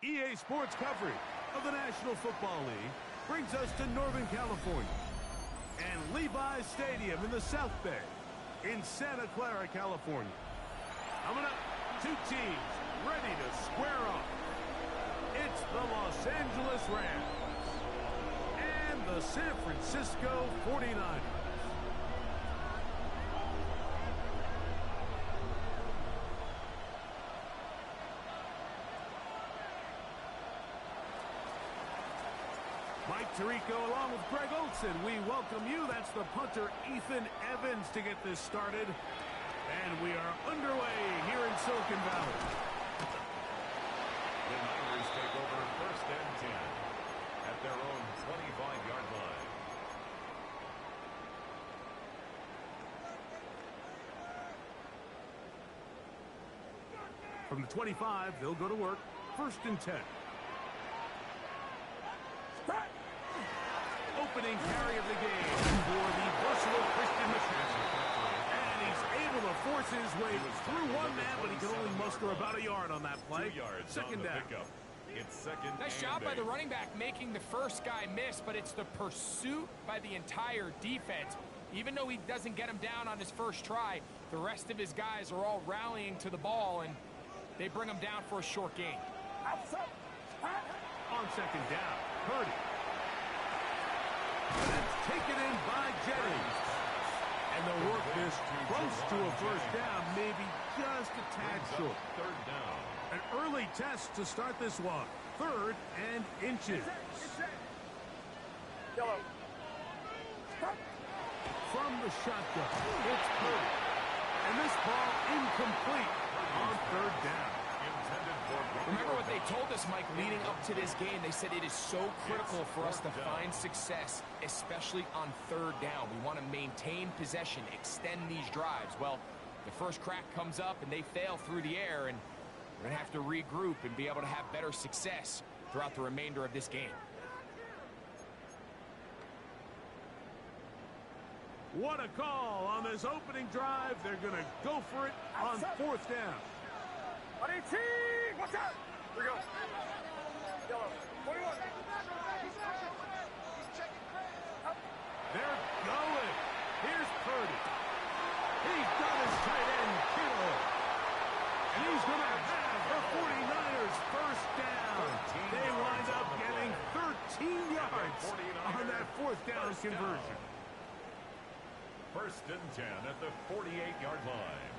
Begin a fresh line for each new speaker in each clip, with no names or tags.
EA Sports coverage of the National Football League brings us to Northern California and Levi's Stadium in the South Bay in Santa Clara, California. Coming up, two teams ready to square off. It's the Los Angeles Rams and the San Francisco 49ers. Mike Tirico along with Greg Olson. We welcome you. That's the punter, Ethan Evans, to get this started. And we are underway here in Silicon Valley.
The Niners take over 1st and 10 at their own 25-yard line.
From the 25, they'll go to work. 1st and 10. Opening carry of the game for the versatile Christian McCaffrey. And he's able to force his way through one man, but he can only muster about a yard on that play.
2 yards.
Second down.
Pickup. It's second.
Nice job by the running back making the first guy miss, but it's the pursuit by the entire defense. Even though he doesn't get him down on his first try, the rest of his guys are all rallying to the ball, and they bring him down for a short gain.
On second down, Purdy. And it's taken in by Jennings. And they'll work this close to a first down, maybe just a tad short.
3rd down.
An early test to start this one. 3rd and inches. From the shotgun, it's Purdy. And this ball incomplete on 3rd down.
Remember what they told us, Mike, leading up to this game. They said it is so critical for us to find success, especially on 3rd down. We want to maintain possession, extend these drives. Well, the first crack comes up and they fail through the air, and we're going to have to regroup and be able to have better success throughout the remainder of this game.
What a call on this opening drive. They're going to go for it on 4th down.
Watch out! Here we go. Yellow. 21.
They're going. Here's Purdy. He's got his tight end, Kittle. And he's going to have the 49ers first down. They wind up getting 13 yards on that 4th down conversion.
1st and 10 at the 48-yard line.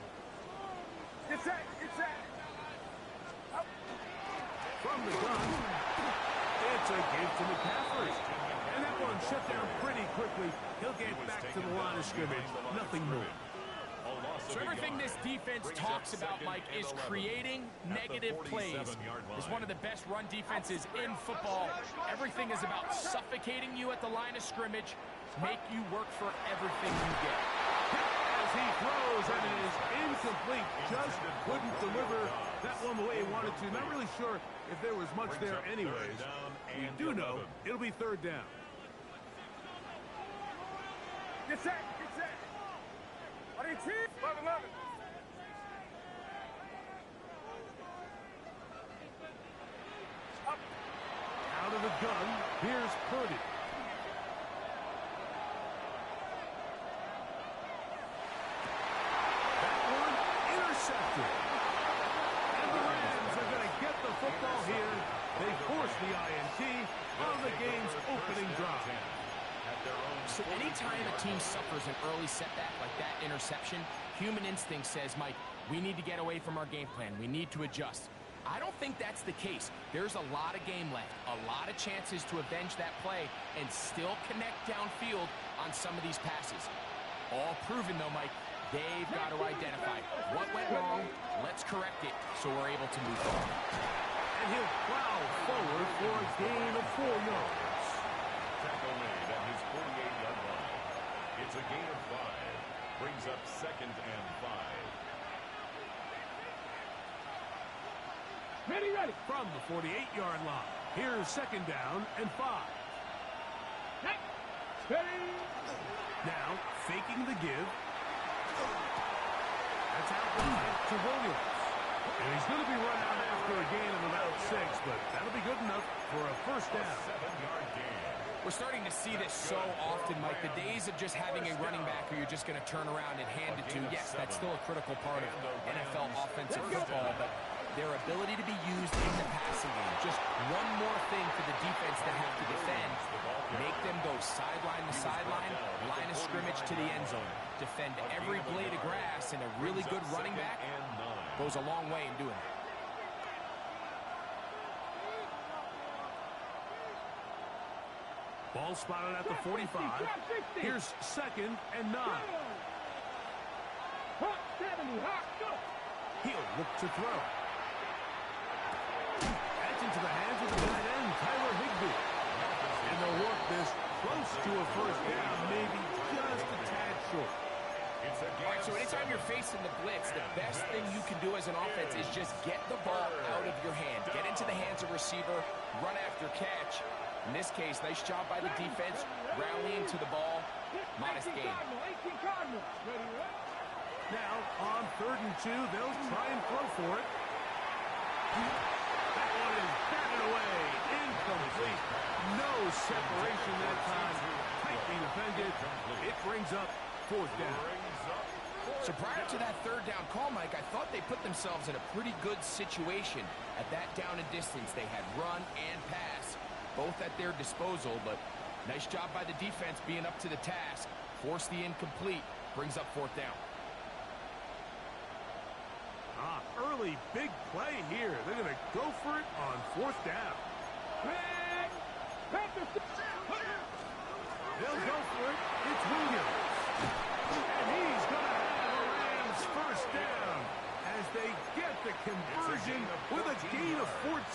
Get set. Get set.
From the gun, it's a give to McCaffrey. And that one shut down pretty quickly. He'll get back to the line of scrimmage. Nothing more.
So everything this defense talks about, Mike, is creating negative plays. It's one of the best run defenses in football. Everything is about suffocating you at the line of scrimmage, make you work for everything you get.
As he throws, and it is incomplete. Just couldn't deliver that one the way he wanted to. Not really sure if there was much there anyways. We do know it'll be 3rd down.
Get set. Get set. 11.
Out of the gun, here's Purdy. That one intercepted. And the Rams are going to get the football here. They force the INT on the game's opening drive.
So anytime a team suffers an early setback like that interception, human instinct says, Mike, we need to get away from our game plan. We need to adjust. I don't think that's the case. There's a lot of game left, a lot of chances to avenge that play and still connect downfield on some of these passes. All proven, though, Mike, they've got to identify what went wrong, let's correct it so we're able to move on.
And he'll plow forward for a gain of 4 yards.
Tackle made at his 48-yard line. It's a gain of 5. Brings up 2nd and 5.
Ready. From the 48-yard line. Here's 2nd down and 5. Now, faking the give. That's out wide to Williams. And he's going to be run out after a gain of about 6, but that'll be good enough for a first down.
7-yard gain.
We're starting to see this so often, Mike. The days of just having a running back who you're just going to turn around and hand it to, yes, that's still a critical part of NFL offensive football, but their ability to be used in the passing game. Just one more thing for the defense to have to defend. Make them go sideline to sideline, line of scrimmage to the end zone. Defend every blade of grass, and a really good running back goes a long way in doing that.
Ball spotted at the 45. Here's 2nd and 9. He'll look to throw. That's into the hands of the tight end, Tyler Higbee. And they'll work this close to a first down, maybe just a tad short.
All right, so anytime you're facing the blitz, the best thing you can do as an offense is just get the ball out of your hand. Get into the hands of receiver, run after catch. In this case, nice job by the defense, rallying to the ball. Modest gain.
Now, on 3rd and 2, they'll try and throw for it. That one is batted away. Incomplete. No separation that time. Tightly defended. It brings up 4th down.
So prior to that 3rd down call, Mike, I thought they put themselves in a pretty good situation at that down and distance. They had run and pass, both at their disposal, but nice job by the defense being up to the task. Force the incomplete, brings up 4th down.
Early big play here. They're going to go for it on 4th down. They'll go for it. It's Williams. And he's going to have the Rams first down as they get the conversion with a gain of 14.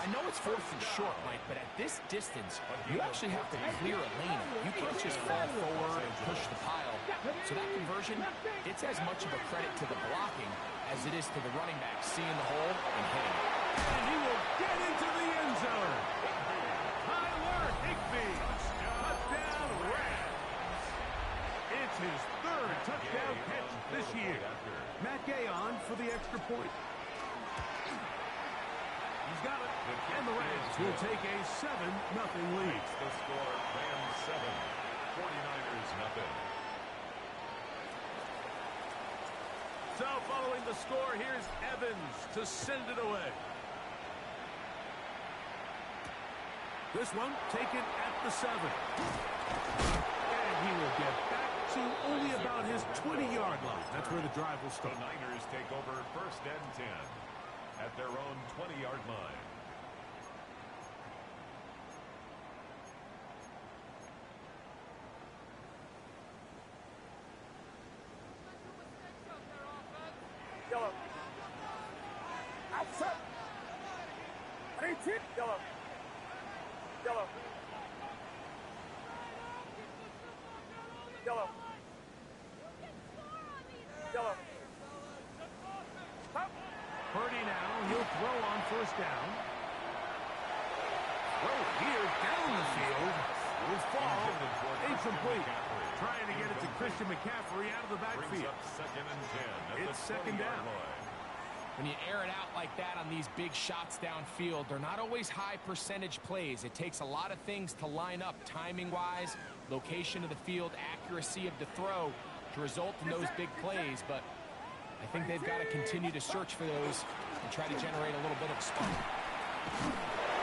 I know it's 4th and short, Mike, but at this distance, you actually have to clear a lane. You can't just fall forward and push the pile. So that conversion, it's as much of a credit to the blocking as it is to the running back seeing the hole and hitting it.
And he will get into the end zone. Tyler Higbee, touchdown Rams. It's his 3rd touchdown catch this year. Matt Gay on for the extra point. He's got it, and the Rams will take a 7-0 lead.
The score, Rams 7, 49ers nothing.
So following the score, here's Evans to send it away. This one taken at the 7. And he will get back to only about his 20-yard line. That's where the drive will start.
The Niners take over 1st and 10 at their own 20-yard line.
Yellow. Outside. Yellow. Yellow. Yellow. Yellow.
Purdy now, he'll throw on 1st down. Throw here down the field. Will fall. Incomplete. Trying to get it to Christian McCaffrey out of the backfield.
2nd and 10.
It's 2nd down.
When you air it out like that on these big shots downfield, they're not always high percentage plays. It takes a lot of things to line up timing-wise, location of the field, accuracy of the throw to result in those big plays, but I think they've got to continue to search for those and try to generate a little bit of a spark.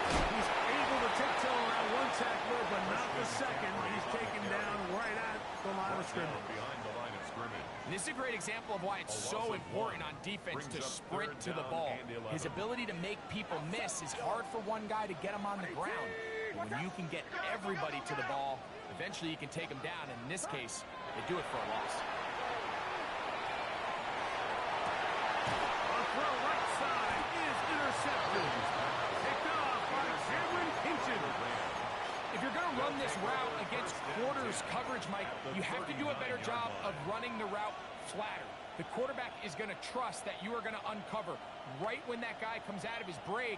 He's able to tiptoe around one tackler, but not the second. He's taken down right at the line of scrimmage.
Behind the line of scrimmage.
And this is a great example of why it's so important on defense to sprint to the ball. His ability to make people miss is hard for one guy to get him on the ground. But when you can get everybody to the ball, eventually you can take them down. And in this case, they do it for a loss.
A throw right side is intercepted. Picked off by Cameron Hinton.
If you're going to run this route against quarters coverage, Mike, you have to do a better job of running the route flatter. The quarterback is going to trust that you are going to uncover right when that guy comes out of his break,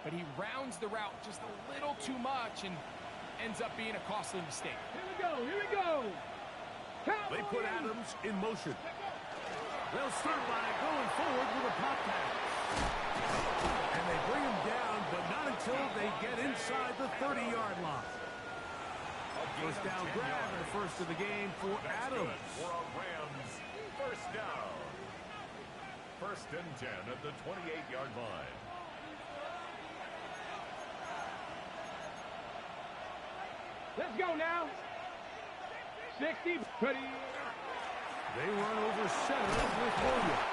but he rounds the route just a little too much and ends up being a costly mistake.
Here we go.
They put Adams in motion. They'll start by going forward with a pop pass. And they bring him down, but not until they get inside the 30-yard line. First down grab and first of the game for Adams.
For a Rams first down. First and 10 at the 28-yard line.
Let's go now. 60, 30.
They run over center with Williams.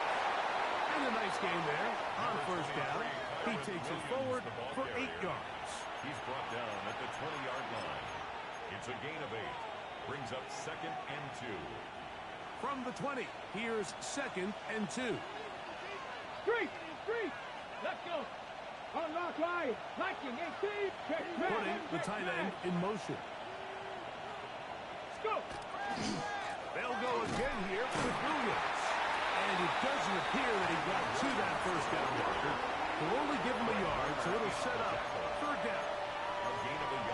And a nice game there on first down. He takes it forward for 8 yards.
He's brought down at the 20-yard line. It's a gain of 8. Brings up second and 2.
From the 20, here's second and 2.
Street. Let's go. On lock line. Liking 18.
Putting the tight end in motion.
Let's go.
They'll go again here with Williams. And it doesn't appear that he got to that first down marker. They'll only give him a yard, so it'll set up third down.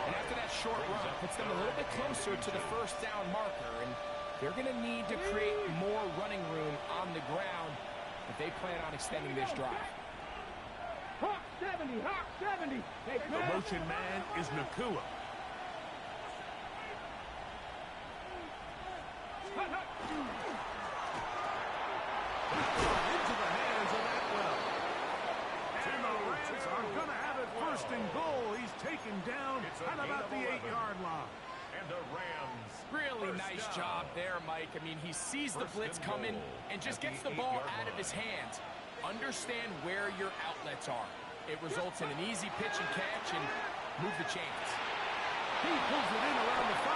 And after that short run, it puts them a little bit closer to the first down marker. And they're going to need to create more running room on the ground if they plan on extending this drive.
Hawk 70. Hey,
The motion man is Nakua. Into the hands of Atwell. And the Rams are going to have it first and goal. He's taken down at about the 8-yard line.
And the Rams.
Really nice job there, Mike. I mean, he sees the blitz coming and just gets the ball out of his hands. Understand where your outlets are. It results in an easy pitch and catch and move the chains.
He pulls it in around the 5.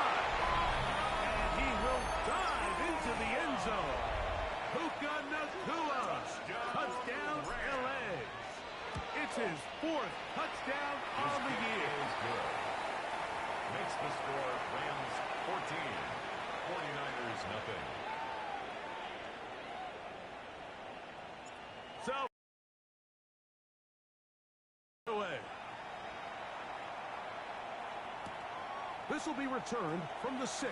And he will dive into the end zone. Puka Nakua. Touchdown, LA. It's his 4th touchdown on the year.
Makes the score Rams 14. 49ers nothing.
So, away. This will be returned from the 6.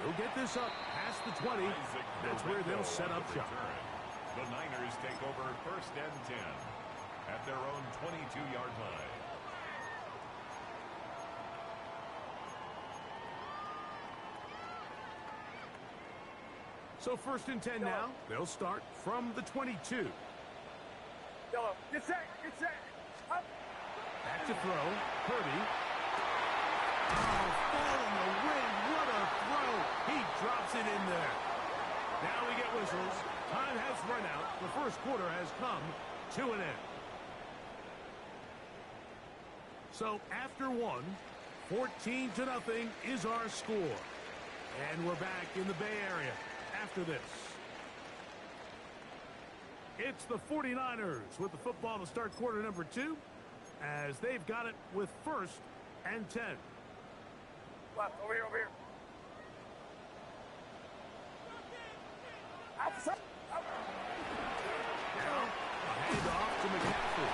They'll get this up past the 20. That's where they'll set up shop.
The Niners take over first and 10 at their own 22-yard line.
So first and 10 now. They'll start from the 22.
Yellow. Get set. Up.
Back to throw. Purdy. Oh, fall in the ring. What a throw. He drops it in there. Now we get whistles. Time has run out. The first quarter has come to an end. So after one, 14-0 is our score. And we're back in the Bay Area after this. It's the 49ers with the football to start quarter number 2 as they've got it with first and 10.
Left. Over here. Outside.
Now, a handoff to McCaffrey.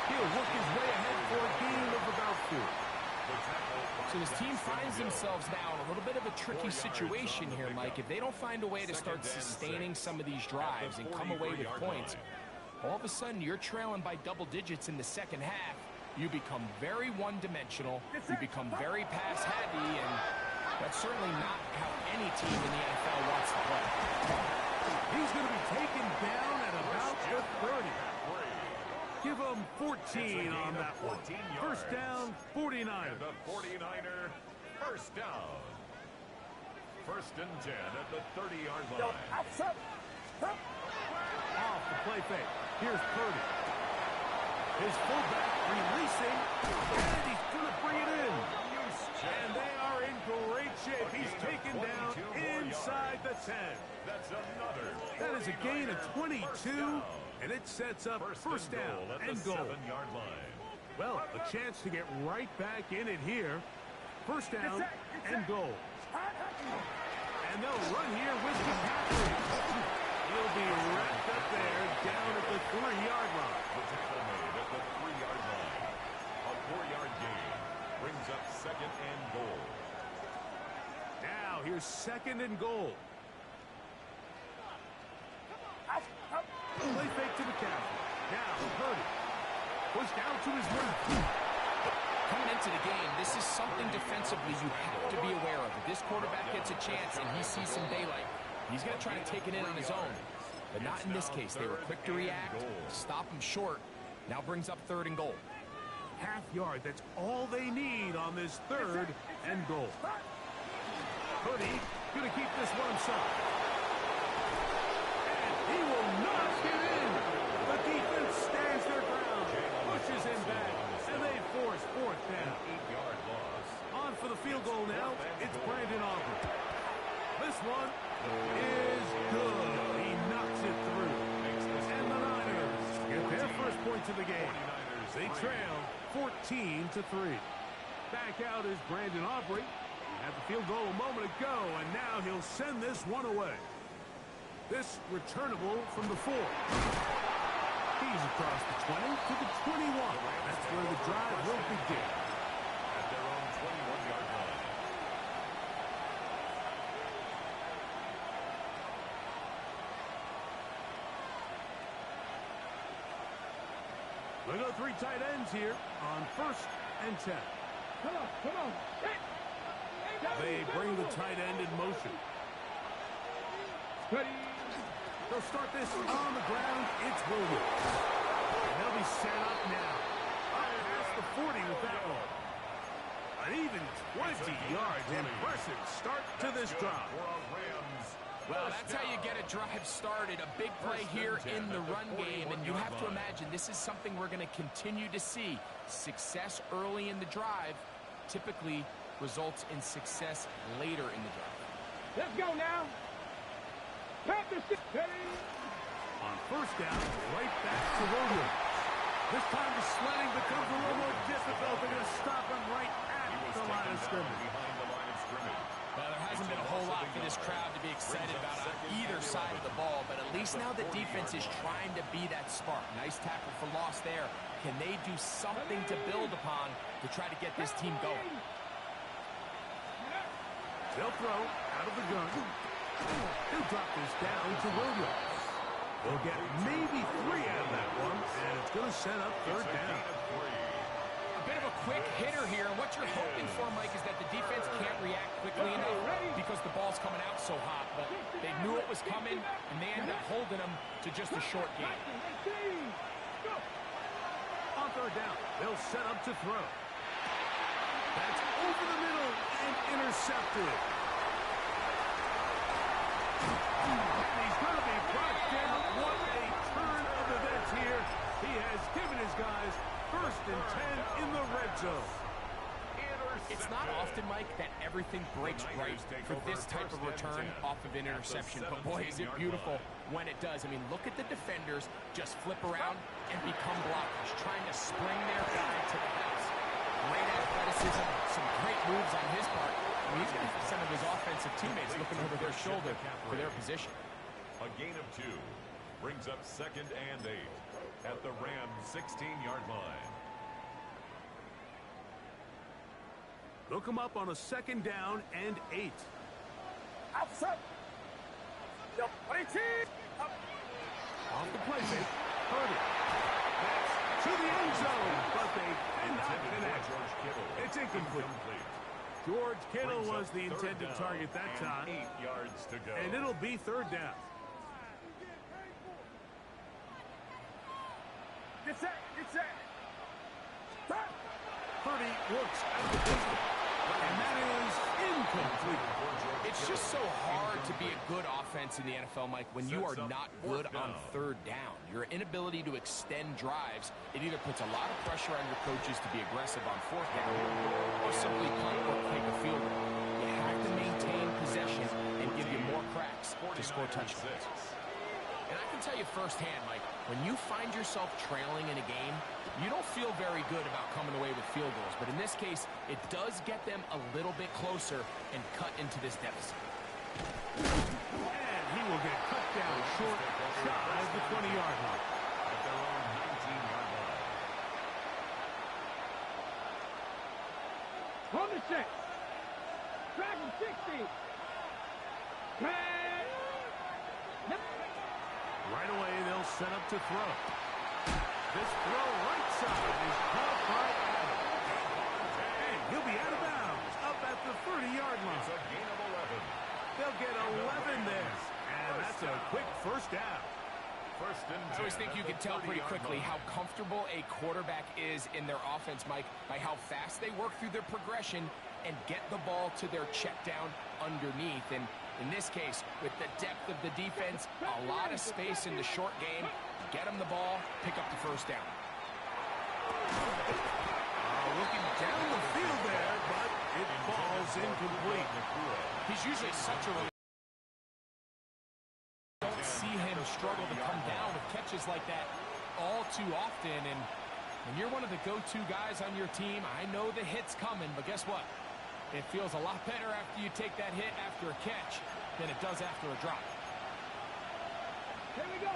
He'll work his way ahead for a gain of about 4.
So his team finds themselves now in a little bit of a tricky situation here, Mike. If they don't find a way to start sustaining some of these drives and come away with points, all of a sudden you're trailing by double digits in the second half. You become very one-dimensional. You become very pass-heavy, and that's certainly not how any team in the NFL wants to play.
He's going to be taken down at about the 30. Give him 14 on that one. First down, 49ers.
And the 49er first down. First and 10 at the 30-yard line.
Outside.
Off the play fake. Here's Purdy. His fullback releasing, and he's going to bring it in. And they are in great shape. He's taken down inside the 10.
That's another.
That is a gain of 22, and it sets up first down and goal.
7-yard line.
Well, a chance to get right back in it here. First down and goal. And they'll run here with McCaffrey. He'll be wrapped up there down at the 3-yard line.
The tackle made at the 3-yard line. A 4-yard gain brings up second and goal.
Now here's second and goal. Play fake to McCaffrey. Now, Purdy. Pushed out to his left.
Coming into the game, this is something defensively you have to be aware of. If this quarterback gets a chance and he sees some daylight, he's going to try to take it in on his own. But not in this case. They were quick to react, stop him short. Now brings up 3rd and goal.
Half yard. That's all they need on this 3rd and goal. Purdy going to keep this one himself. And he will not get in. The defense stands their ground, pushes him back, and they force 4th down.
8-yard loss.
On for the field goal now. It's Brandon Aubrey. This one is good. He knocks it through. And the Niners get their first points of the game. They trail 14-3. Back out is Brandon Aubrey. He had the field goal a moment ago, and now he'll send this one away. This returnable from the 4. He's across the 20 to the 21. That's where the drive will begin.
At their own 21-yard line.
They go 3 tight ends here on 1st and 10.
Come on.
They bring the tight end in motion.
Ready.
They'll start this on the ground. It's Williams. And they'll be set up now. Up past the 40 with that one. An even 20 yards. Impressive start to this drive.
Well, that's how you get a drive started. A big play here in the run game. And you have to imagine this is something we're going to continue to see. Success early in the drive typically results in success later in the drive.
Let's go now. Panthers.
On 1st down, right back to Williams. This time the sledding becomes a little more difficult. They're going to stop him right at the line of scrimmage.
Well, there hasn't been a whole lot for this crowd to be excited about on either side of the ball, but at least now the defense is trying to be that spark. Nice tackle for loss there. Can they do something to build upon to try to get this team going?
They'll throw out of the gun. He'll drop this down to Williams. They'll get maybe 3 out of that one, and it's going to set up 3rd down.
A bit of a quick hitter here, and what you're hoping for, Mike, is that the defense can't react quickly enough because the ball's coming out so hot. But they knew it was coming, and they ended up holding them to just a short game.
On 3rd down, they'll set up to throw. That's over the middle and intercepted. And he's going to be brought down. What a turn of events here. He has given his guys 1st and 10 in the red zone.
It's not often, Mike, that everything breaks right for this type of return off of an interception. But boy, is it beautiful when it does. I mean, look at the defenders just flip around and become blockers, trying to spring their guy to the house. Great athleticism, some great moves on his part. I mean, he's going to have some of his offensive teammates looking over their shoulder for their position.
A gain of 2 brings up 2nd and 8 at the Rams' 16-yard line.
They'll come up on a 2nd down and 8.
Outside. Yo, 18.
Off the play fake. Purdy. That's to the end zone, but they did not connect. It's incomplete. George Kittle was the intended target that time.
8 yards to go.
And it'll be 3rd down.
Get set.
Purdy works out of the pistol. And that is incomplete.
It's just so hard to be a good offense in the NFL, Mike, when you are not good on 3rd down. Your inability to extend drives, it either puts a lot of pressure on your coaches to be aggressive on 4th down or simply punt or kick a field goal. You have to maintain possession and give you more cracks to score touchdowns. And I can tell you firsthand, Mike, when you find yourself trailing in a game, you don't feel very good about coming away with field goals. But in this case, it does get them a little bit closer and cut into this deficit.
And he will get cut down short, shy of the 20-yard line.
At their own 19-yard line.
On the set. Dragon 60.
Right away, they'll all set up to throw. This throw right side is caught by Adams. And he'll be out of bounds up at the 30-yard line.
It's a gain of 11.
They'll get 11 there. And that's a quick first down.
First and 10.
I always think you can tell pretty quickly how comfortable a quarterback is in their offense, Mike, by how fast they work through their progression and get the ball to their check down underneath. And in this case, with the depth of the defense, a lot of space in the short game, get them the ball, pick up the first down.
Looking down the field there, but it falls incomplete.
He's usually such a... Don't see him struggle to come down with catches like that all too often. And when you're one of the go-to guys on your team, I know the hit's coming, but guess what? It feels a lot better after you take that hit after a catch than it does after a drop.
Here we go.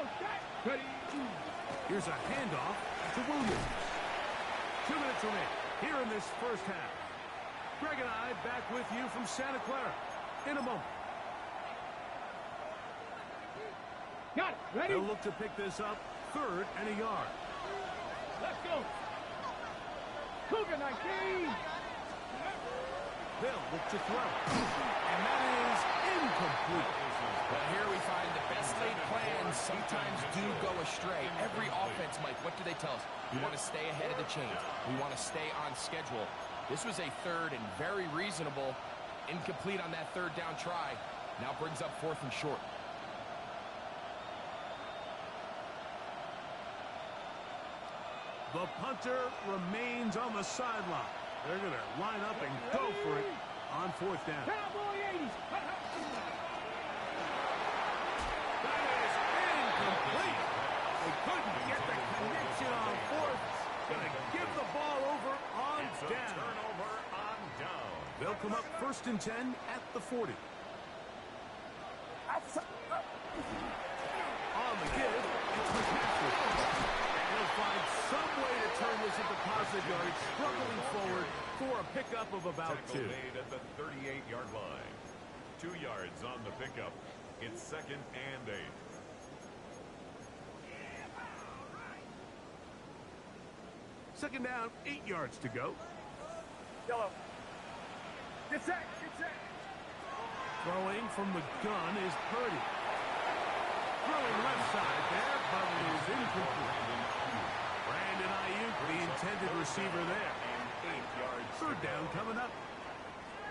Ready.
Here's a handoff to Williams. 2 minutes remain here in this first half. Greg and I back with you from Santa Clara in a moment.
Got it. Ready?
They'll look to pick this up 3rd and a yard.
Let's go. Cougar 19.
They'll look to throw. And that is incomplete.
Well, here we find the best laid plans sometimes do go astray. Every offense, Mike, what do they tell us? We want to stay ahead of the chains. We want to stay on schedule. This was a 3rd and very reasonable. Incomplete on that 3rd down try. Now brings up 4th and short.
The punter remains on the sideline. They're going to line up and go for it on 4th down.
Cowboy 80s.
That is incomplete. They couldn't get the connection on 4th. Going to give the ball over on down.
Turnover on down.
They'll come up 1st and 10 at the 40. On the give, it's McCaffrey. And he'll find some way to turn this into positive yards, struggling forward for a pickup of about
Tackle
2.
made at the 38-yard line. 2 yards on the pickup. It's 2nd and 8.
Second down, 8 yards to go.
Yellow. Get set. Get set.
Throwing from the gun is Purdy. Throwing left side there, but it is incomplete. Brandon Ayuk, the intended receiver there. 3rd down coming up.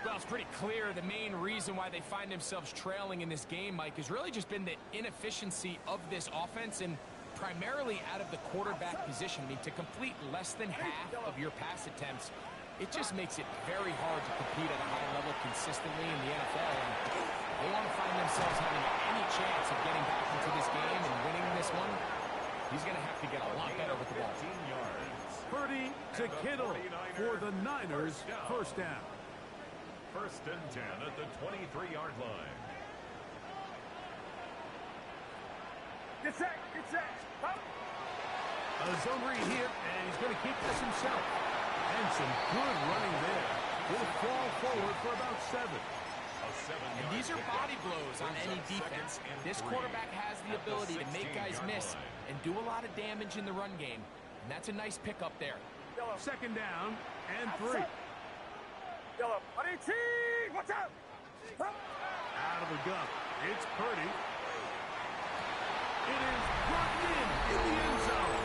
Well, it's pretty clear the main reason why they find themselves trailing in this game, Mike, has really just been the inefficiency of this offense and primarily out of the quarterback position. I mean, to complete less than half of your pass attempts, it just makes it very hard to compete at a high level consistently in the NFL. And they want to find themselves having any chance of getting back into this game and winning this one. He's going to have to get a lot better with the ball.
15 yards.
Purdy to Kittle for the Niners, 1st down.
1st and 10 at the 23-yard line.
Get set. Get set. Up.
A zone read here, and he's going to keep this himself. And some good running there. Will fall forward for about 7.
And these are body blows on any defense. This quarterback has the ability to make guys miss and do a lot of damage in the run game. And that's a nice pickup there.
Yellow.
2nd down and 3.
Yellow. 18. Watch out. Up.
Out of the gun. It's Purdy. It is brought in the end zone.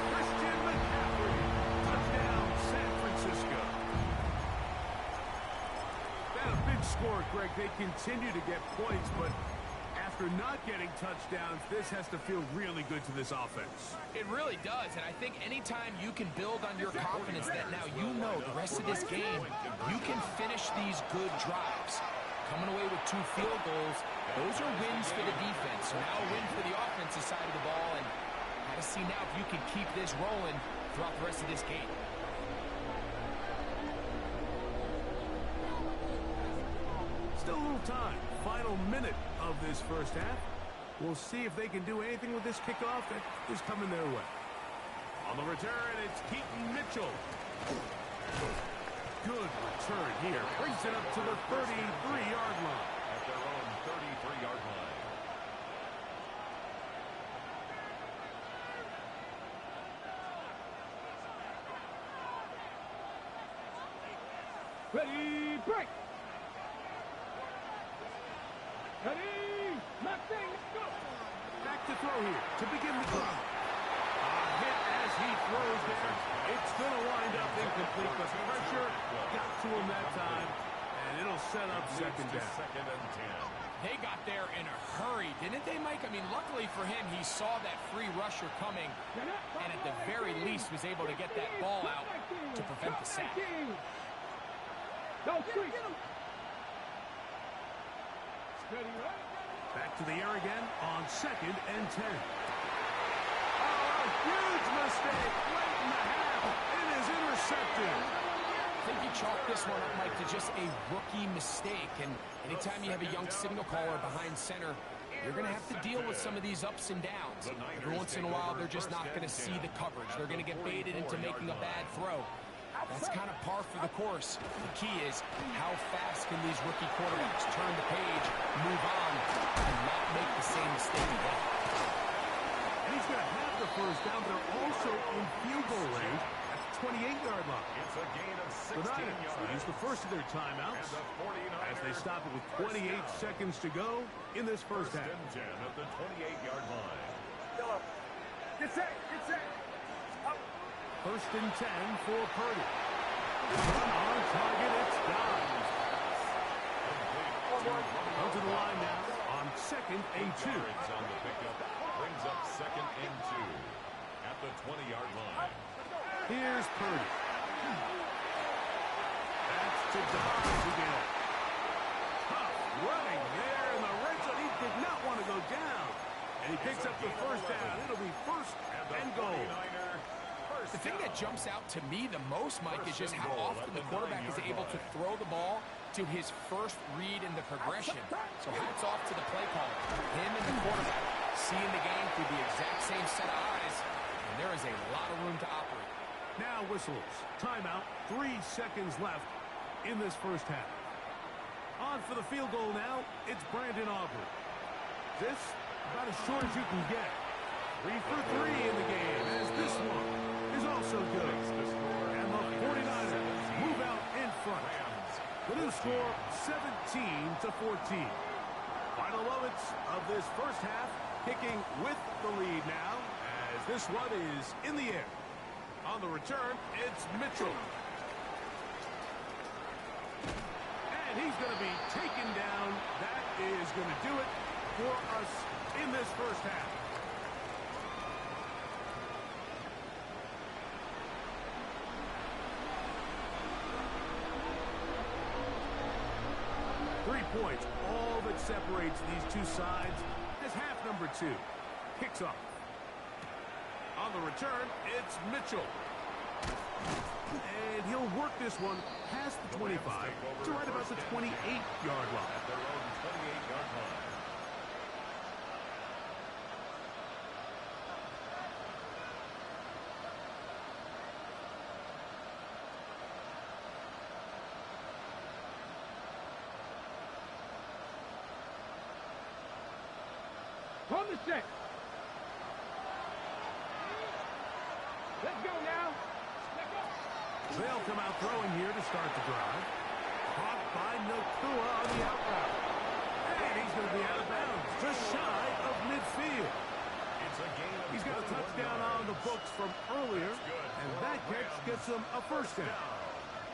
Christian McCaffrey. Touchdown, San Francisco. That a big score, Greg. They continue to get points, but after not getting touchdowns, this has to feel really good to this offense.
It really does, and I think anytime you can build on your confidence that now you know the rest of this game, you can finish these good drives. Coming away with 2 field goals, those are wins for the defense. So now a win for the offensive side of the ball, and got to see now if you can keep this rolling throughout the rest of this game.
Still a little time. Final minute of this first half. We'll see if they can do anything with this kickoff that is coming their way. On the return, it's Keaton Mitchell. Good return here. Brings it up to the 33-yard line.
At their own 33-yard line.
Ready, break. Ready, nothing, go.
Back to throw here to begin the drive. A hit as he throws there. It's going to wind up incomplete, but pressure got to him that time, and it'll set up second down.
Second and 10.
They got there in a hurry, didn't they, Mike? I mean, luckily for him, he saw that free rusher coming, and at the very least was able to get that ball out to prevent the sack.
Go, sweep.
Back to the air again on second and 10. Oh, a huge mistake late in the half. It is intercepted.
I think you chalk this one up, Mike, to just a rookie mistake. And anytime you have a young signal caller behind center, you're going to have to deal with some of these ups and downs. Every once in a while, they're just not going to see the coverage. They're going to get baited into making a bad throw. That's kind of par for the course. The key is how fast can these rookie quarterbacks turn the page, move on, and not make the same mistake again.
And he's going to have the first down. They're also in field goal range at the 28-yard line.
It's a gain of 16
The Niners
yards.
use the first of their timeouts as they stop it with 28 seconds to go in this first half.
First and 10 at the 28-yard line.
Get set, get set.
First and 10 for Purdy. Run on target, it's done. Come to the line now on second and 2.
Yards on the pickup. Brings up second and 2 at the 20-yard line.
Here's Purdy. That's to Dobbs again. Tough running there in the red zone. He did not want to go down. And he picks up the first down. It'll be first and goal.
The thing that jumps out to me the most, Mike, is just how often the quarterback is able to throw the ball to his first read in the progression. So hats off to the play caller. Him and the quarterback seeing the game through the exact same set of eyes, and there is a lot of room to operate.
Now whistles. Timeout. 3 seconds left in this first half. On for the field goal now. It's Brandon Aubrey. This about as short as you can get. 3 for 3 in the game as this one is also good. And the 49ers move out in front. The new score, 17-14. Final moments of this first half, kicking with the lead now as this one is in the air. On the return, it's Mitchell. And he's going to be taken down. That is going to do it for us in this first half. Points, all that separates these two sides as half number 2 kicks off. On the return, it's Mitchell. And he'll work this one past the 25 to right about the 28-yard line.
At their own 28-yard line.
On the set. Let's go now. Let's go.
They'll come out throwing here to start the drive. Caught by Nakua on the out route. And he's going to be out of bounds, just shy of midfield.
It's a gain of
He's got a
21
touchdown
yards.
on the books from earlier, and that catch gets him a first down.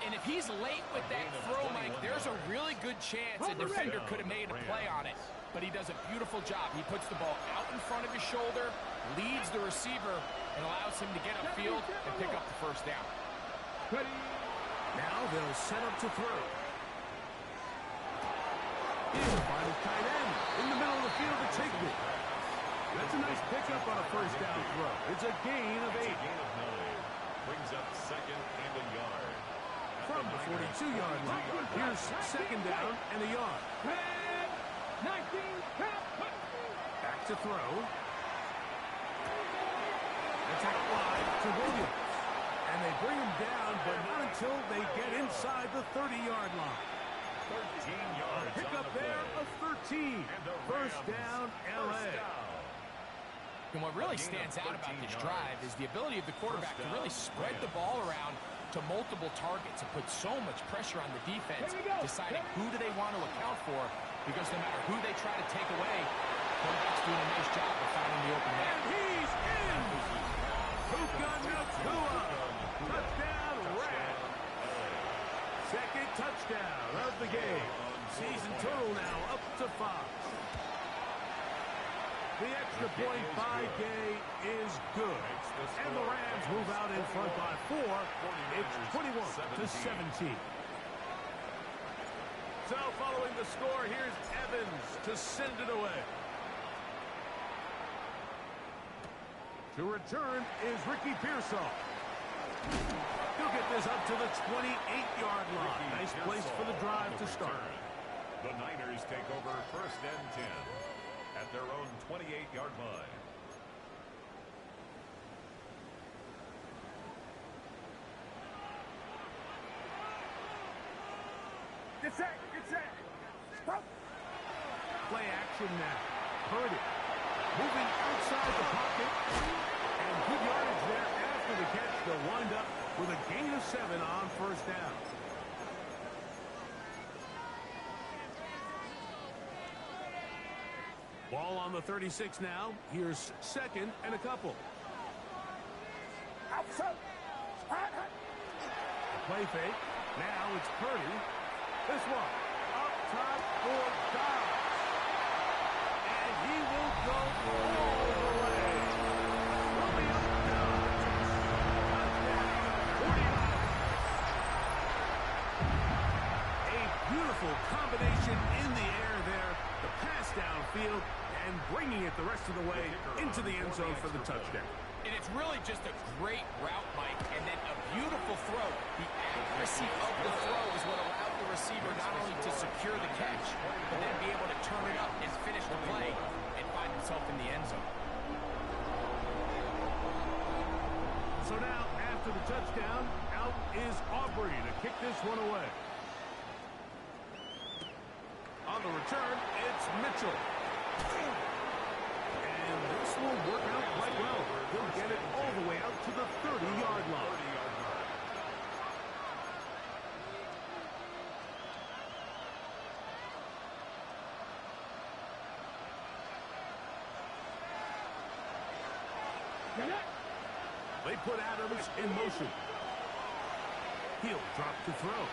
And if he's late with that throw, Mike, there's a really good chance a defender could have made a play on it. But he does a beautiful job. He puts the ball out in front of his shoulder, leads the receiver, and allows him to get upfield and pick up the first down.
Ready.
Now they'll set up to throw. He'll find his tight end in the middle of the field to take it. That's a nice pickup on a first down throw. It's a gain of 8.
It's a gain of 9. Brings up second and a yard.
From the 42-yard line. Here's second down and a yard.
19,
Back to throw. That's out wide to Williams. And they bring him down, but not until they get inside the 30-yard line.
13 yards.
Pick
on
up
the
there
play.
of 13. First down, L.A.
And what really stands out about this drive is the ability of the quarterback to really spread the ball around, to multiple targets. It puts so much pressure on the defense, deciding who do they want to account for, because no matter who they try to take away, quarterback's doing a nice job of finding the open man.
And he's in! Puka Nacua! Touchdown, Rams! Second touchdown of the game. Season total now up to 5. The extra point by Gay is good. And the Rams move out in front by 4. It's 21-17. So following the score, here's Evans to send it away. To return is Ricky Pearsall. He'll get this up to the 28-yard line. Nice place for the drive to start.
The Niners take over 1st and 10 at their own 28-yard line.
Get set, get set. Stop.
Play action now. Purdy moving outside the pocket. And good yardage there after the catch. They'll wind up with a gain of 7 on 1st down. Ball on the 36 now. Here's 2nd and a couple.
Outside.
Play fake. Now it's Purdy. This one up top for Dobbs. And he will go all the way. Romeo Dobbs. Touchdown, 49. A beautiful combination in the air there. The pass downfield and bringing it the rest of the way into the end zone for the touchdown.
And it's really just a great route, Mike, and then a beautiful throw. The accuracy of the throw is what allowed the receiver not only to secure the catch, but then be able to turn it up and finish the play and find himself in the end zone.
So now, after the touchdown, out is Aubrey to kick this one away. On the return, it's Mitchell. And this will work out quite well. He'll get it all the way out to the 30-yard line. They put Adams in motion. He'll drop to throw.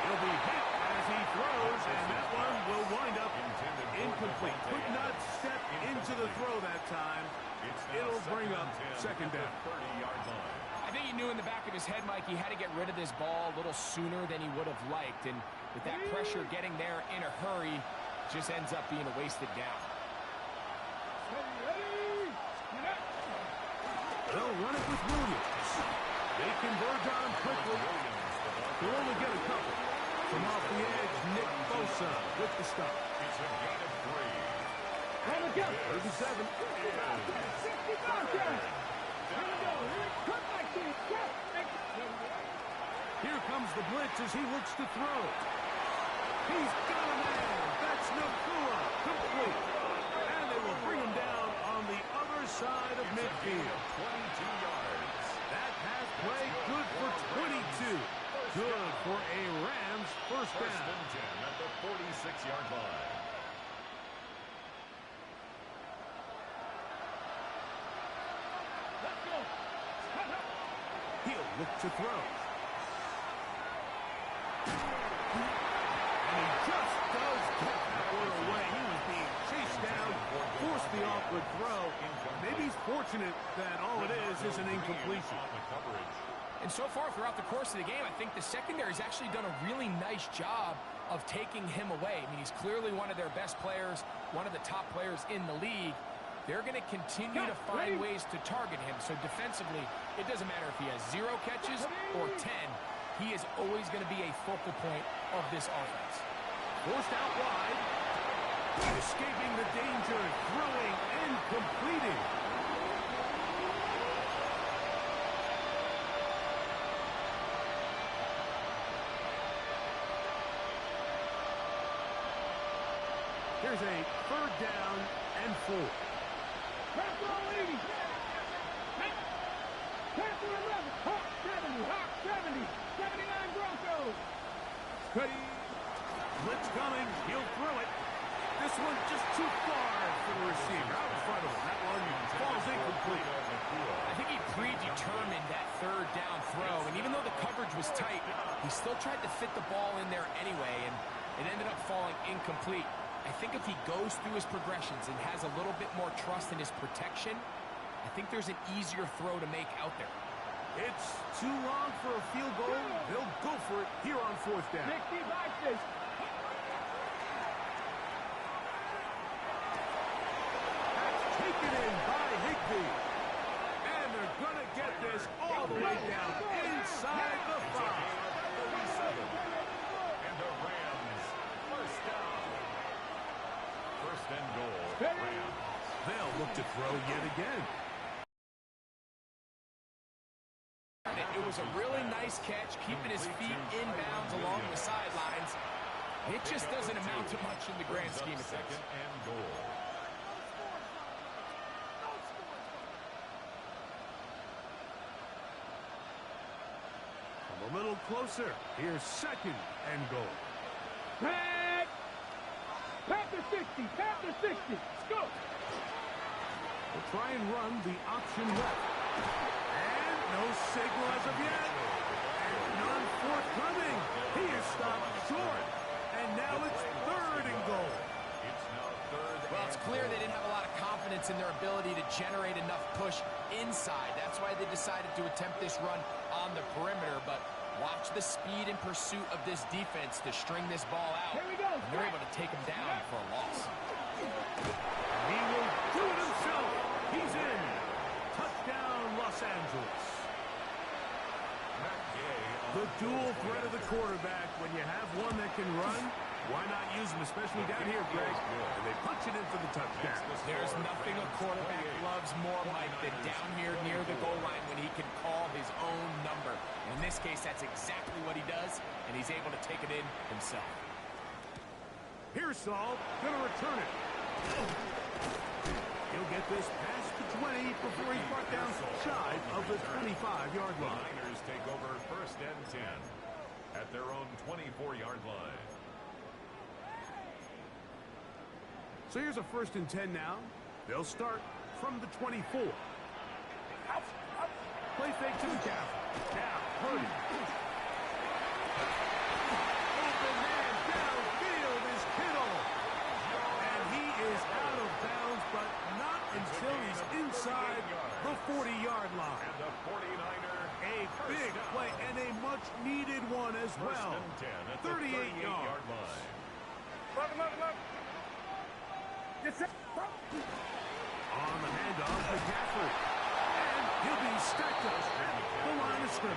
He'll be hit as he throws, and that one will wind up incomplete. Could not step into the throw that time. It'll bring up 2nd down.
30-yard line.
I think he knew in the back of his head, Mike, he had to get rid of this ball a little sooner than he would have liked. And with that pressure getting there in a hurry, just ends up being a wasted down.
They'll run it with Williams. They converge on quickly. They'll only get a couple. From off the edge, Nick Bosa with the stop.
It's a gain of 3.
37. Here comes the blitz as he looks to throw. He's got a man. That's Nacua. Complete. And they will bring him down on the other side of midfield.
22 yards.
That pass play good for 22. Good for a Rams 1st
1st
down.
and 10 at the 46-yard line.
He'll look to throw. And he just does get that one away. He was being chased down, forced the awkward throw. Maybe he's fortunate that all it is an incompletion.
On the coverage.
And so far throughout the course of the game, I think the secondary's actually done a really nice job of taking him away. I mean, he's clearly one of their best players, one of the top players in the league. They're going to continue to find ways to target him. So defensively, it doesn't matter if he has 0 catches or 10. He is always going to be a focal point of this offense.
Forced out wide. Escaping the danger, throwing and completing. Here's a 3rd down and 4.
Pass 11.
Blitz coming. He'll throw it. This one just too far for the receiver. Out in front of him. That one falls incomplete.
I think he predetermined that third down throw, and even though the coverage was tight, he still tried to fit the ball in there anyway, and it ended up falling incomplete. I think if he goes through his progressions and has a little bit more trust in his protection, I think there's an easier throw to make out there.
It's too long for a field goal. They'll go for it here on fourth down. Taken in by Higbee. And they're going to get this all the way down inside the 5.
And the Rams, first down. First and goal, Rams.
They'll look to throw yet again.
It was a really nice catch, keeping his feet in bounds along the sidelines. It just doesn't amount to much in the grand scheme of things.
Second and goal.
A little closer. Here's second and goal.
Panther 60, Panther 60. Let's go.
We'll try and run the option left. And no signal as of yet. And none forthcoming. He is stopped short. And now it's third and goal.
It's now third.
Well, it's clear they didn't have a lot of confidence in their ability to generate enough push inside. That's why they decided to attempt this run on the perimeter. But watch the speed and pursuit of this defense to string this ball out.
Here we go.
And they're able to take him down for a loss.
He will do it himself. He's in. Touchdown, Los Angeles. The dual threat of the quarterback. When you have one that can run, why not use him, especially down here, Greg? And they punch it in for the touchdown.
There's nothing a quarterback loves more, Mike, than down here near the goal line when he can call his own number. In this case, that's exactly what he does, and he's able to take it in himself.
Pearsall going to return it. He'll get this past the 20 before he's brought down shy of the 25-yard
The
line.
Niners take over first and 10 at their own 24-yard line.
So here's a first and 10 now. They'll start from the 24. Play fake to McCaffrey. Now, Purdy. Open man downfield is Kittle. And he is out of bounds, but not until he's inside the 40-yard line.
And the 49er,
A big play and a much-needed one as
first
well.
and 10 at the
38-yard.
38-yard line.
Look. Yes, sir.
On the handoff, McCaffrey. And he'll be stacked up the line of scrimmage.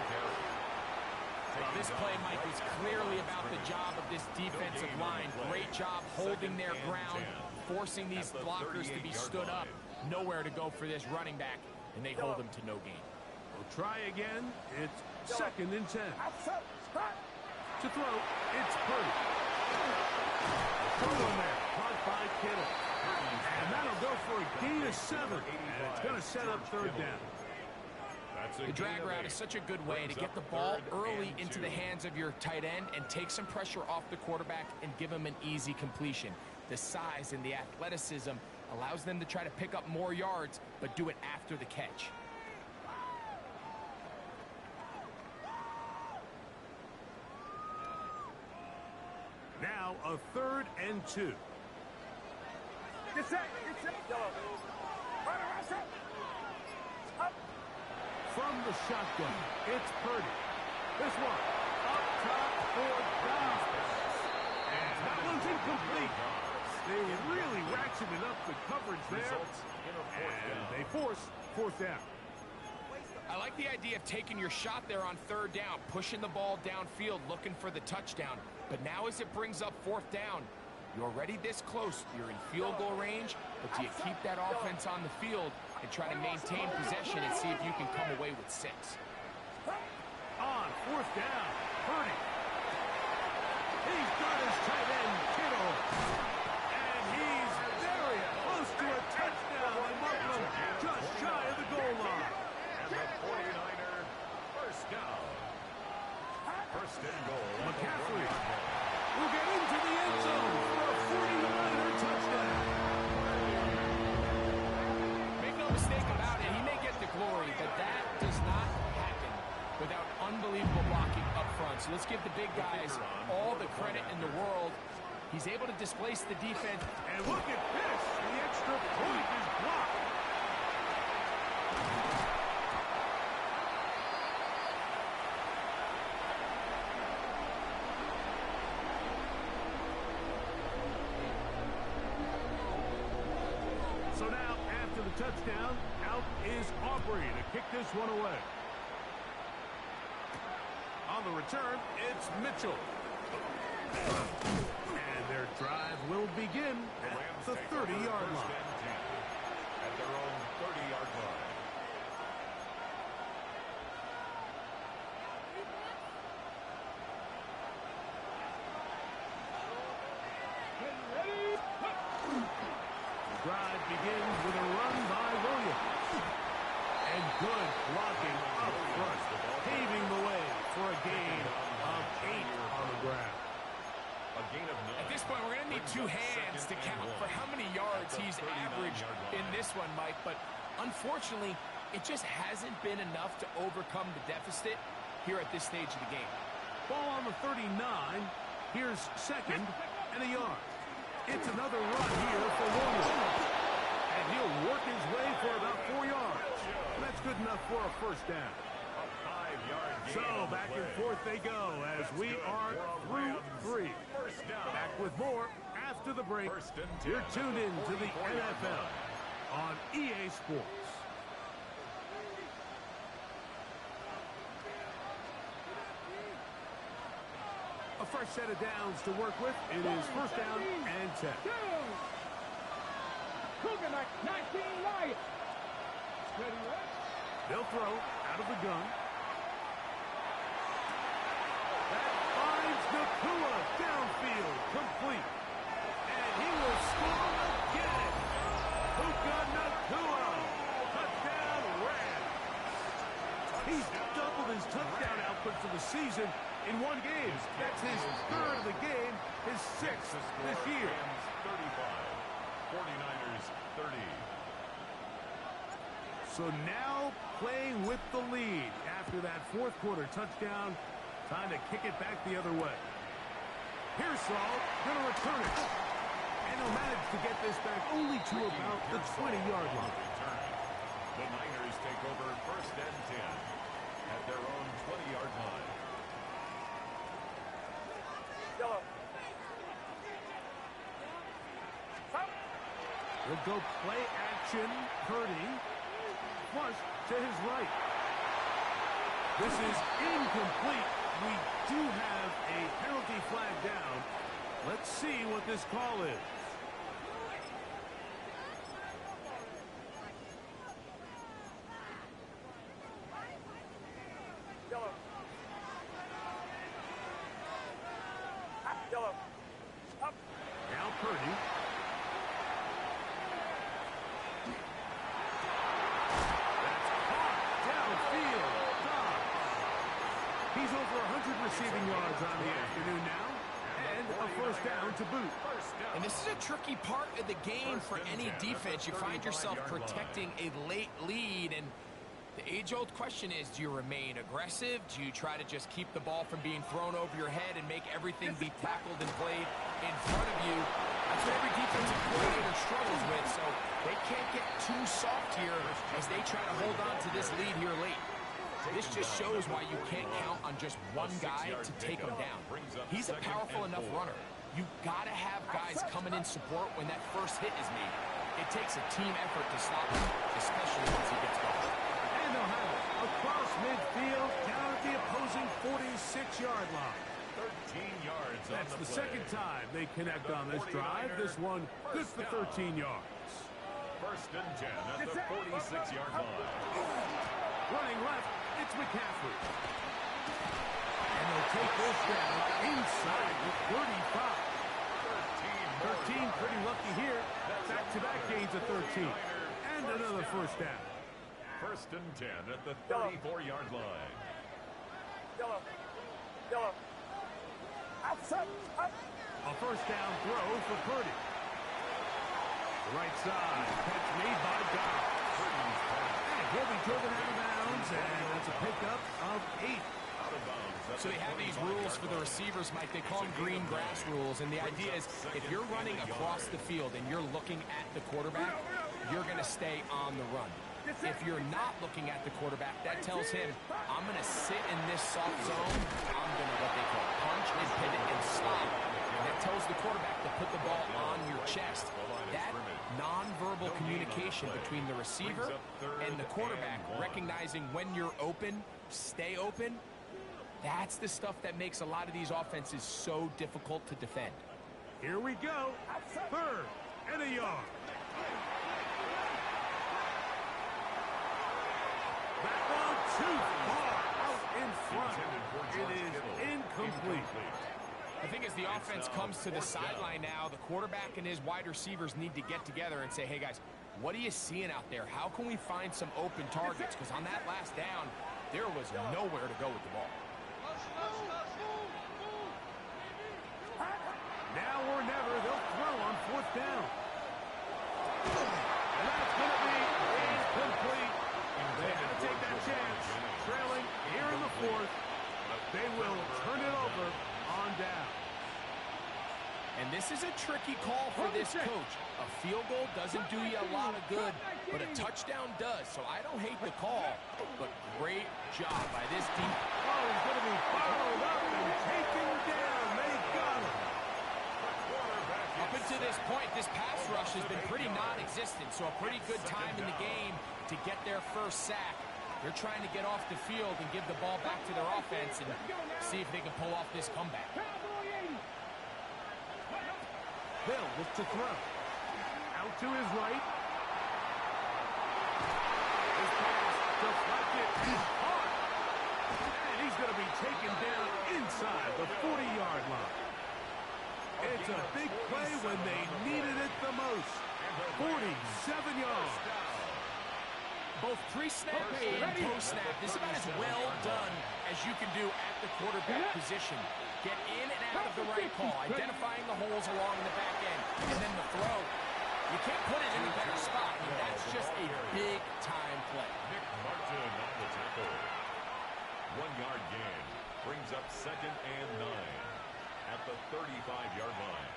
This play, Mike, was clearly about the job of this defensive line. Great job holding their ground, forcing these blockers to be stood up. Nowhere to go for this running back, and they hold him to no gain.
We'll try again. It's second and 10.
Outside. Spot.
To throw, it's Purdy. Throw in there, caught by Kittle. And that'll go for a gain of 7. And it's going to set up third down.
The drag route is such a good way to get the ball early into the hands of your tight end and take some pressure off the quarterback and give him an easy completion. The size and the athleticism allows them to try to pick up more yards, but do it after the catch.
Now a third and 2.
Get set.
From the shotgun, it's Purdy. This one, up top for Dobbs. And that one's incomplete. They really ratcheted up the coverage there. And they force fourth down.
I like the idea of taking your shot there on third down, pushing the ball downfield, looking for the touchdown. But now as it brings up fourth down, you're already this close. You're in field goal range, but do you keep that offense on the field and try to maintain possession and see if you can come away with 6?
On fourth down, Purdy. He's got his tight end, Kittle. And he's very close to a touchdown. And Buffalo just shy of the goal line.
And the 49er, first down. First and goal.
McCaffrey.
glory, but that does not happen without unbelievable blocking up front. So let's give the big guys all the credit in the world. He's able to displace the defense.
And look at this. The extra point is blocked. So now, after the touchdown, out is Aubrey to kick this one away. On the return, it's Mitchell. And their drive will begin at the 30-yard line.
At their own 30-yard line.
The drive begins with a run by Williams. And good blocking up front, paving the way for a gain of 8 on the ground.
A gain of 9.
At this point, we're going to need two hands to count for how many yards he's averaged in this one, Mike. But unfortunately, it just hasn't been enough to overcome the deficit here at this stage of the game.
Ball on the 39. Here's second and a yard. It's another run here for Williams. And he'll work his way for about 4 yards. That's good enough for a first down.
A 5-yard gain.
So back and forth they go as we are through 3.
First down.
Back with more after the break. You're tuned in to the NFL on EA Sports. A fresh set of downs to work with. It is first down and 10. They'll throw out of the gun. That finds Nakua downfield, complete. And he will score again. Puka Nakua, touchdown Rams. He's doubled his touchdown output for the season in one game. That's his third of the game, his sixth this year.
Rams 35, 49ers 30.
So now playing with the lead after that fourth quarter touchdown. Time to kick it back the other way. Pearsall going to return it. And he'll manage to get this back only to about the 20-yard line.
The Niners take over first and 10 at their own 20-yard line.
Yellow.
We'll go play action. Purdy flush to his right. This is incomplete. We do have a penalty flag down. Let's see what this call is.
Yellow. Yellow. Up.
Now Purdy. That's caught downfield. He's over 100 receiving yards on the afternoon now. And a first down to boot.
And this is a tricky part of the game for any defense. You find yourself protecting a late lead, and the age-old question is, do you remain aggressive? Do you try to just keep the ball from being thrown over your head and make everything be tackled and played in front of you? That's what every defensive coordinator struggles with, so they can't get too soft here as they try to hold on to this lead here late. This just shows why you can't count on just one guy to take him down. He's a powerful enough runner. You've got to have guys coming in support when that first hit is made. It takes a team effort to stop him, especially once he gets going.
And they'll have it across midfield down at the opposing 46-yard line.
13 yards.
That's the second time they connect on this drive. This one good for 13 yards.
First and 10 at the 46-yard line.
Running left, it's McCaffrey. And they'll take this down inside the 35. 13 pretty lucky here. Back-to-back gains of 13. And another first down.
First and 10 at the 34-yard line.
Yellow. Yellow. Outside. Up.
A first down throw for Purdy. The right side, catch made by Dobbs. And He'll be driven out of bounds, and that's a pickup of 8.
So they have these rules for the receivers, Mike. They call them green grass rules, and the idea is if you're running across the field and you're looking at the quarterback, you're going to stay on the run. If you're not looking at the quarterback, that tells him, I'm going to sit in this soft zone. I'm going to what they call punch and pivot and stop. And that tells the quarterback to put the ball on your chest. That nonverbal communication between the receiver and the quarterback, recognizing when you're open, stay open, that's the stuff that makes a lot of these offenses so difficult to defend.
Here we go. 3rd and a yard. That one too far out in front. It is incomplete.
I think as the offense comes to the sideline now, the quarterback and his wide receivers need to get together and say, hey guys, what are you seeing out there? How can we find some open targets? Because on that last down, there was nowhere to go with the ball.
Now or never, they'll throw on 4th down. And that's going to be incomplete. They had to take that chance. Trailing here in the 4th. They will turn it over on down.
And this is a tricky call for this coach. A field goal doesn't do you a lot of good, but a touchdown does. So I don't hate the call, but great job by this team.
Oh, he's going to be followed up and taken down. They got him.
Up until this point, this pass rush has been pretty non-existent, so a pretty good time in the game to get their first sack. They're trying to get off the field and give the ball back to their offense and see if they can pull off this comeback.
Bill looks to throw. Out to his right. His pass deflected. Hard. And he's going to be taken down inside the 40-yard line. It's a big play when they needed it the most. 47 yards.
Both pre-snap and post-snap, this is about as well done as you can do at the quarterback position. Get in and out of the right call, identifying the holes along the back end, and then the throw. You can't put it in a better spot. I mean, that's just a big-time play.
Nick Martin on the tackle. 1-yard gain brings up 2nd and 9 at the 35-yard line.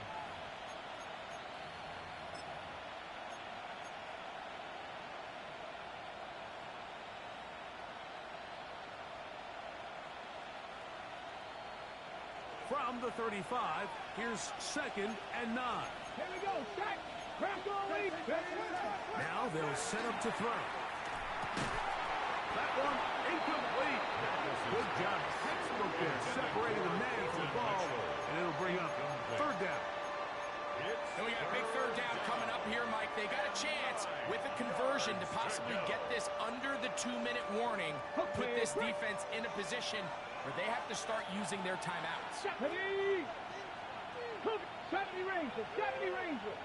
From the 35, here's 2nd and 9.
Here we go, set.
Now they'll set up to throw. That one incomplete. Good job. Textbook there, separating the man from the ball, and it'll bring up 3rd down.
And we got a big 3rd down coming up here, Mike. They got a chance with a conversion to possibly get this under the 2-minute warning, put this defense in a position where they have to start using their timeouts.
70 Rangers, 70 Rangers.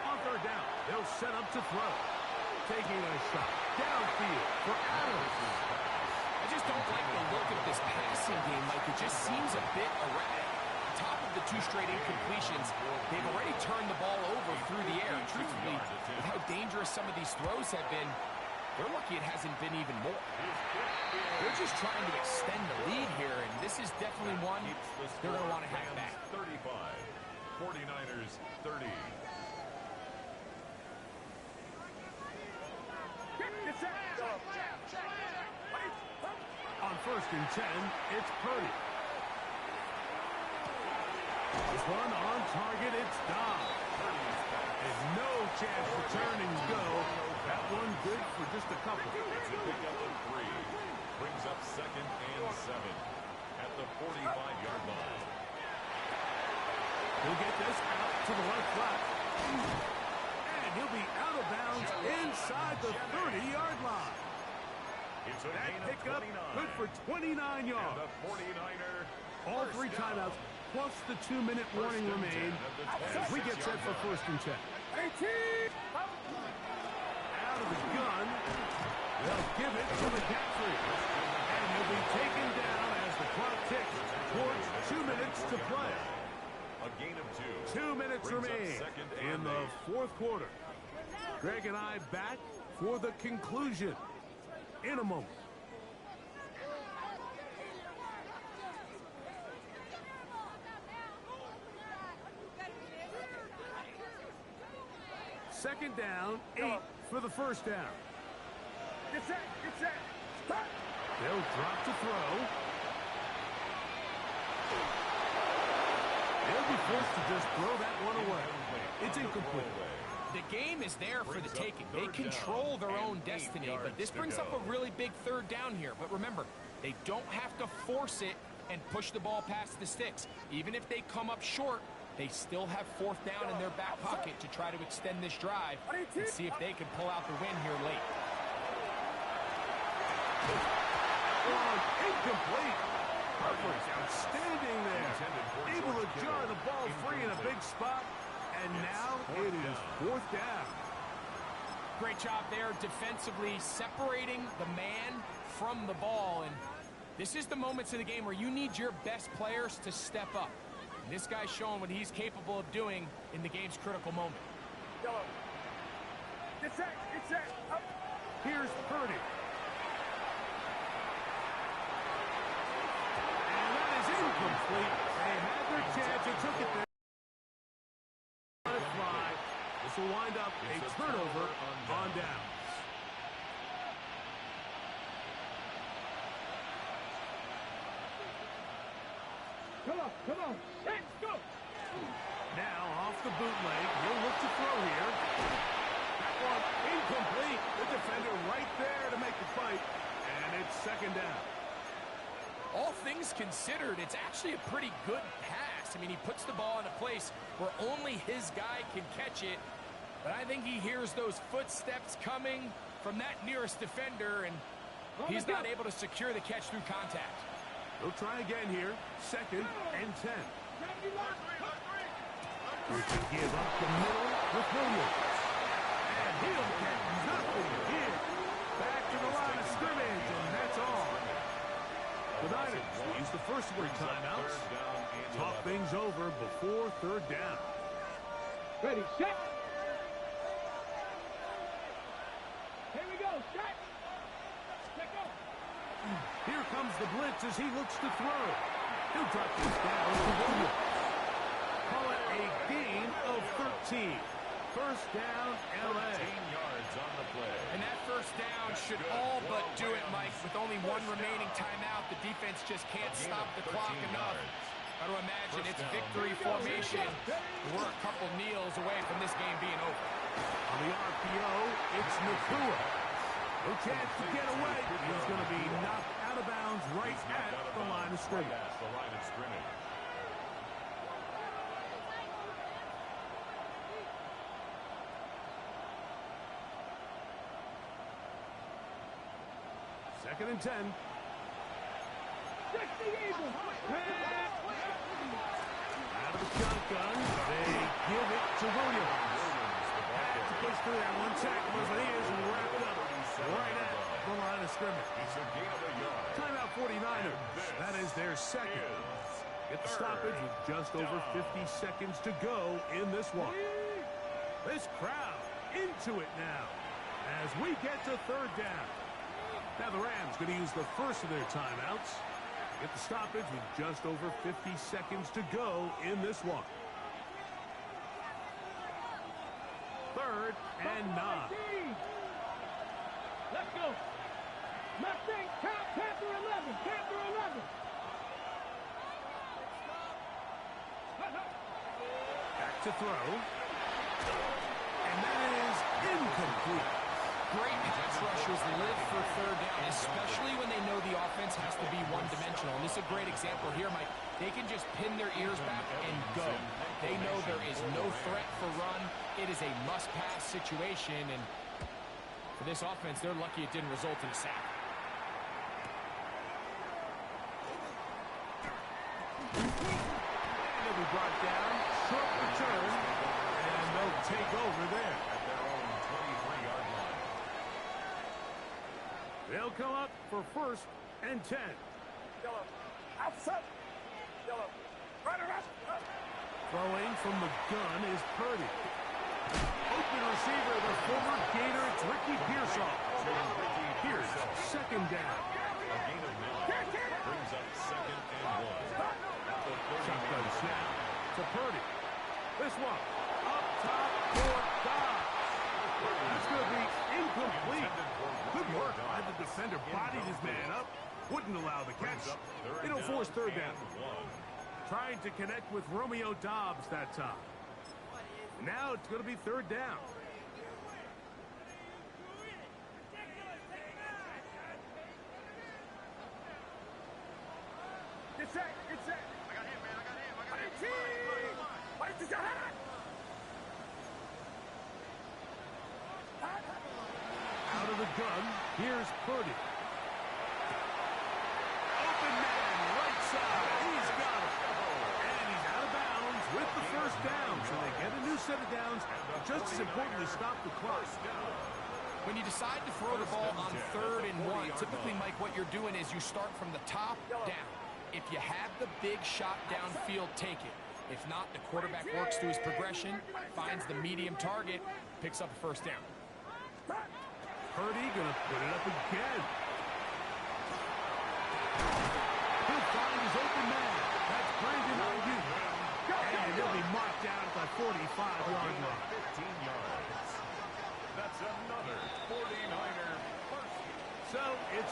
On 3rd down, they'll set up to throw. Taking a shot downfield for Adams.
I just don't like the look of this passing game, Mike. It just seems a bit erratic. Top of the 2 straight incompletions, they've already turned the ball over through the air. And truthfully, with how dangerous some of these throws have been, they're lucky it hasn't been even more. They're just trying to extend the lead here, and this is definitely one they're going to want to have back.
35, 49ers 30.
On 1st and 10, it's Purdy. This one on target, it's Dobbs. And no chance to turn and go. That one good for just a couple.
It's a pickup of 3. Brings up 2nd and 7 at the 45-yard line.
He'll get this out to the left flat. And he'll be out of bounds inside the 30-yard line.
It's a
That
gain of
pickup
29.
good for 29 yards.
And the 49er
All 3 timeouts plus the 2-minute warning remain as we get set for 1st and 10. Out of the gun. They'll give it to McCaffrey. And he'll be taken down as the clock ticks towards 2 minutes to play.
A gain of 2.
2 minutes
Brings up
remain
2nd
in
and
the
8.
4th quarter. Greg and I back for the conclusion in a moment. Second down, 8 for the first down.
Get set, get set. Stop.
They'll drop to throw. They'll be forced to just throw that one away. It's incomplete.
The game is there for the taking. They control their own destiny, but this brings up a really big third down here. But remember, they don't have to force it and push the ball past the sticks. Even if they come up short, they still have fourth down in their back pocket to try to extend this drive and see if they can pull out the win here late.
Incomplete. Coverage outstanding there. Able to jar the ball free in a big spot. And now it is fourth down.
Great job there defensively, separating the man from the ball. And this is the moments of the game where you need your best players to step up. And this guy's showing what he's capable of doing in the game's critical moment.
Yellow. Get set, get set. Up.
Here's Purdy. And that is incomplete. They had their chance and took it there. This will wind up a turnover on downs.
Come on, let's go.
Now off the bootleg, he'll look to throw here. That one incomplete. The defender right there to make the fight, and it's second down.
All things considered, it's actually a pretty good pass. I mean, he puts the ball in a place where only his guy can catch it. But I think he hears those footsteps coming from that nearest defender, and he's not able to secure the catch through contact.
He'll try again here. Second and 10. He can give up the middle with Williams. And he'll get nothing here. Back to the line of scrimmage, and that's all. The Niners will use the first of their timeouts. Talk things over before third down.
Ready, set. Here we go, set. Let go.
Here comes the blitz as he looks to throw. He'll drop this down to Williams. Call it a gain of 13. First down, L.A.
13 yards on the play.
And that first down should all but do it, Mike. With only one remaining timeout, the defense just can't stop the clock enough. Got to imagine it's victory formation. We're a couple kneels away from this game being over.
On the RPO, it's Nakua. No chance to get away. He's going to be knocked out of bounds right at the line of scrimmage. Second and 10. Out of the shotgun, they give it to Williams. Had to push through that one tackle as he is wrapped up right at the line of scrimmage. Timeout 49ers. That is their second. Get the stoppage with just over 50 seconds to go in this one. This crowd into it now as we get to third down. Now the Rams going to use the first of their timeouts. Get the stoppage with just over 50 seconds to go in this one. Third and 9.
Let's go. Mustang, Panther 11, Panther 11.
Back to throw. And that is incomplete.
Great pass rushers live for third down, especially when they know the offense has to be one-dimensional. And this is a great example here, Mike. They can just pin their ears back and go. They know there is no threat for run. It is a must-pass situation, and for this offense, they're lucky it didn't result in a sack.
And it'll be brought down. Short return. And they'll take over there.
At their own 23-yard line.
They'll come up for first and 10.
Yellow. Outside. Yellow. Right around.
Throwing from the gun is Purdy. Open receiver, the former Gator, it's Ricky Pearsall. Here's second down.
A gain of 9 brings up 2nd and 1. At the 39
Shotgun
yard
snap
line.
to Purdy. This one, up top for Dobbs. That's going to be incomplete. Good work by the defender. Bodied his man up. Wouldn't allow the catch. It'll force third down. Trying to connect with Romeo Dobbs that time. Now it's going to be third down.
Get set. I got him, man.
Out of the gun, here's Purdy. Open man, right side. He's got it. And he's out of bounds with the first down. So they get a new set of downs. Just as important to stop the clock.
When you decide to throw the ball on 3rd and 1, typically, Mike, what you're doing is you start from the top down. If you have the big shot downfield, take it. If not, the quarterback works through his progression, finds the medium target, picks up a first down.
Purdy gonna put it up again. He'll find his open man. That's Brandon Ayuk. And he'll be marked down at the 45-yard line.
15 yards. That's another 49er first.
So it's a